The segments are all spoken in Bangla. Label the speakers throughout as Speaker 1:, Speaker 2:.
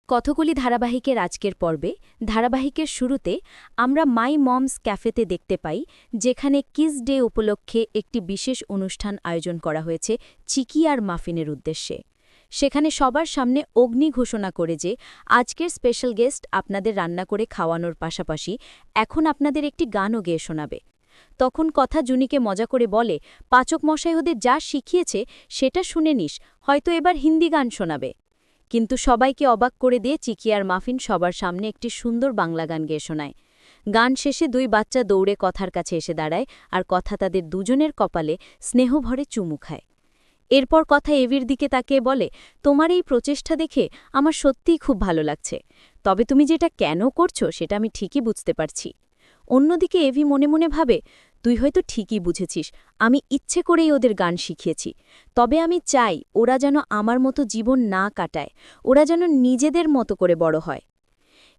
Speaker 1: কতগুলি ধারাবাহিকের আজকের পর্বে ধারাবাহিকের শুরুতে আমরা মাই মমস ক্যাফেতে দেখতে পাই, যেখানে কিস ডে উপলক্ষে একটি বিশেষ অনুষ্ঠান আয়োজন করা হয়েছে চিকি আর মাফিনের উদ্দেশ্যে। সেখানে সবার সামনে অগ্নি ঘোষণা করে যে আজকের স্পেশাল গেস্ট আপনাদের রান্না করে খাওয়ানোর পাশাপাশি এখন আপনাদের একটি গানও গেয়ে শোনাবে। তখন কথা জুনিকে মজা করে বলে, পাচক মশাই ওদের যা শিখিয়েছে সেটা শুনে নিস, হয়তো এবার হিন্দি গান শোনাবে। কিন্তু সবাইকে অবাক করে দিয়ে চিকি আর মাফিন সবার সামনে একটি সুন্দর বাংলা গান গেয়ে শোনায়। গান শেষে দুই বাচ্চা দৌড়ে কথার কাছে এসে দাঁড়ায় আর কথা তাদের দুজনের কপালে স্নেহভরে চুমু খায়। এরপর কথা এভির দিকে তাকিয়ে বলে, তোমার এই প্রচেষ্টা দেখে আমার সত্যিই খুব ভালো লাগছে, তবে তুমি যেটা কেন করছো সেটা আমি ঠিকই বুঝতে পারছি। অন্যদিকে এভি মনে মনে ভাবে, তুই হয়তো ঠিকই বুঝেছিস, আমি ইচ্ছে করেই ওদের গান শিখিয়েছি, তবে আমি চাই ওরা যেন আমার মতো জীবন না কাটায়, ওরা যেন নিজেদের মতো করে বড় হয়।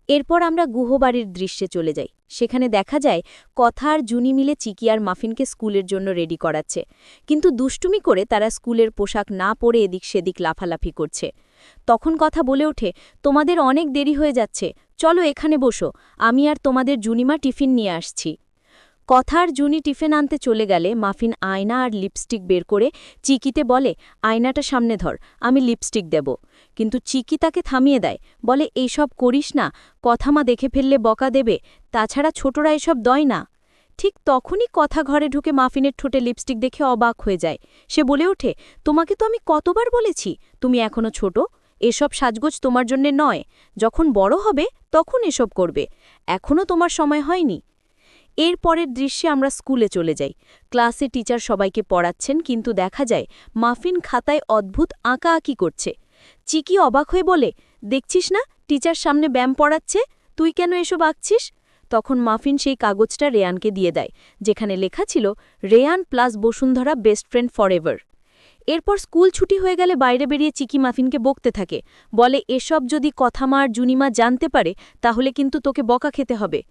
Speaker 1: এরপর আমরা গুহবাড়ির দৃশ্যে চলে যাই। সেখানে দেখা যায় কথা আর জুনি মিলে চিকি আর মাফিনকে স্কুলের জন্য রেডি করাচ্ছে, কিন্তু দুষ্টুমি করে তারা স্কুলের পোশাক না পরে এদিক সেদিক লাফালাফি করছে। তখন কথা বলে ওঠে, তোমাদের অনেক দেরি হয়ে যাচ্ছে, চলো এখানে বসো, আমি আর তোমাদের জুনিমা টিফিন নিয়ে আসছি। কথা আর জুনি টিফিন আনতে চলে গেলে মাফিন আয়না আর লিপস্টিক বের করে চিকিতে বলে, আয়নাটা সামনে ধর, আমি লিপস্টিক দেব। কিন্তু চিকি তাকে থামিয়ে দেয়, বলে এইসব করিস না, কথা মা দেখে ফেললে বকা দেবে, তাছাড়া ছোটরা এসব দয় না। ঠিক তখনই কথা ঘরে ঢুকে মাফিনের ঠোঁটে লিপস্টিক দেখে অবাক হয়ে যায়। সে বলে ওঠে, তোমাকে তো আমি কতবার বলেছি তুমি এখনো ছোট, এসব সাজগোজ তোমার জন্যে নয়, যখন বড় হবে তখন এসব করবে, এখনও তোমার সময় হয়নি। এর পরের দৃশ্যে আমরা স্কুলে চলে যাই। ক্লাসে টিচার সবাইকে পড়াচ্ছেন, কিন্তু দেখা যায় মাফিন খাতায় অদ্ভুত আঁকাআঁকি করছে। চিকি অবাক হয়ে বলে, দেখছিস না টিচার সামনে ব্যায়াম পড়াচ্ছে, তুই কেন এসব আঁকছিস? তখন মাফিন সেই কাগজটা রেয়ানকে দিয়ে দেয়, যেখানে লেখা ছিল Rayan plus Basundhara best friend forever. এরপর স্কুল ছুটি হয়ে গেলে বাইরে বেরিয়ে চিকি মাফিনকে বকতে থাকে, বলে এসব যদি কথা মা আর জুনিমা জানতে পারে তাহলে কিন্তু তোকে বকা খেতে হবে।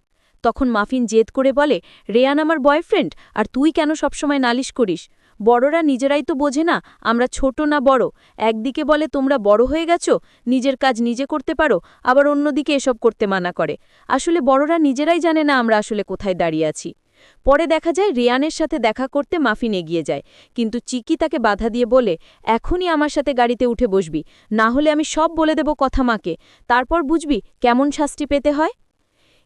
Speaker 1: তখন মাফিন জেদ করে বলে, রেয়ান আমার বয়ফ্রেন্ড, আর তুই কেন সবসময় নালিশ করিস? বড়রা নিজেরাই তো বোঝে না আমরা ছোট না বড়, একদিকে বলে তোমরা বড় হয়ে গেছো, নিজের কাজ নিজে করতে পারো, আবার অন্যদিকে এসব করতে মানা করে। আসলে বড়রা নিজেরাই জানে না আমরা আসলে কোথায় দাঁড়িয়ে আছি। পরে দেখা যায় রেয়ানের সাথে দেখা করতে মাফিন এগিয়ে যায়, কিন্তু চিকি তাকে বাধা দিয়ে বলে, এখনই আমার সাথে গাড়িতে উঠে বসবি, না হলে আমি সব বলে দেব কথা মাকে, তারপর বুঝবি কেমন শাস্তি পেতে হয়।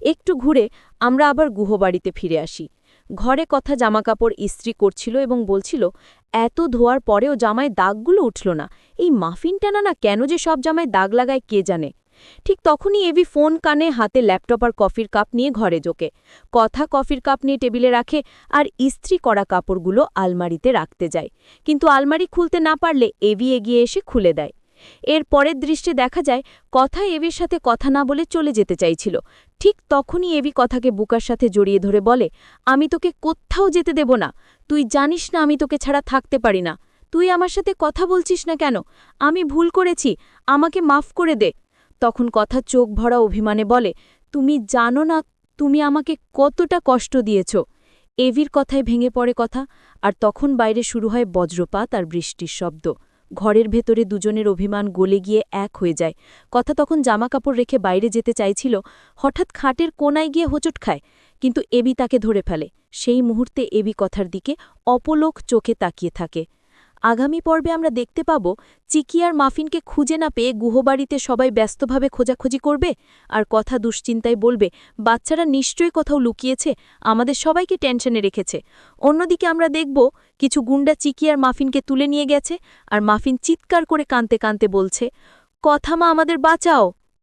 Speaker 1: একটু ঘুরে আমরা আবার গুহবাড়িতে ফিরে আসি। ঘরে কথা জামাকাপড় ইস্ত্রি করছিল এবং বলছিল, এত ধোয়ার পরেও জামায় দাগগুলো উঠল না, এই মাফিনটা না কেন যে সব জামায় দাগ লাগায় কে জানে। ঠিক তখনই এভি ফোন কানে, হাতে ল্যাপটপ আর কফির কাপ নিয়ে ঘরে ঢোকে। কথা কফির কাপ নিয়ে টেবিলে রাখে আর ইস্ত্রি করা কাপড়গুলো আলমারিতে রাখতে যায়, কিন্তু আলমারি খুলতে না পারলে এভি এগিয়ে এসে খুলে দেয়। এর পরের দৃশ্যে দেখা যায় কথা এভির সাথে কথা না বলে চলে যেতে চাইছিল। ঠিক তখনই এভি কথাকে বুকার সাথে জড়িয়ে ধরে বলে, আমি তোকে কোত্থাও যেতে দেব না, তুই জানিস না আমি তোকে ছাড়া থাকতে পারি না, তুই আমার সাথে কথা বলছিস না কেন? আমি ভুল করেছি, আমাকে মাফ করে দে। তখন কথা চোখ ভরা অভিমানে বলে, তুমি জানো না তুমি আমাকে কতটা কষ্ট দিয়েছ। এভির কথায় ভেঙে পড়ে কথা, আর তখন বাইরে শুরু হয় বজ্রপাত আর বৃষ্টির শব্দ। ঘরের ভেতরে দুজনের অভিমান গলে গিয়ে এক হয়ে যায়। কথা তখন জামাকাপড় রেখে বাইরে যেতে চাইছিল, হঠাৎ খাটের কোনায় গিয়ে হোঁচট খায়, কিন্তু এভি তাকে ধরে ফেলে। সেই মুহূর্তে এভি কথার দিকে অপলোক চোখে তাকিয়ে থাকে। আগামী পর্বে আমরা দেখতে পাব চিকি আর মাফিনকে খুঁজে না পেয়ে গুহবাড়িতে সবাই ব্যস্তভাবে খোঁজাখুঁজি করবে, আর কথা দুশ্চিন্তায় বলবে, বাচ্চারা নিশ্চয়ই কোথাও লুকিয়েছে, আমাদের সবাইকে টেনশনে রেখেছে। অন্যদিকে আমরা দেখব কিছু গুন্ডা চিকি আর মাফিনকে তুলে নিয়ে গেছে, আর মাফিন চিৎকার করে কাঁদতে কাঁদতে বলছে, কথা মা আমাদের বাঁচাও।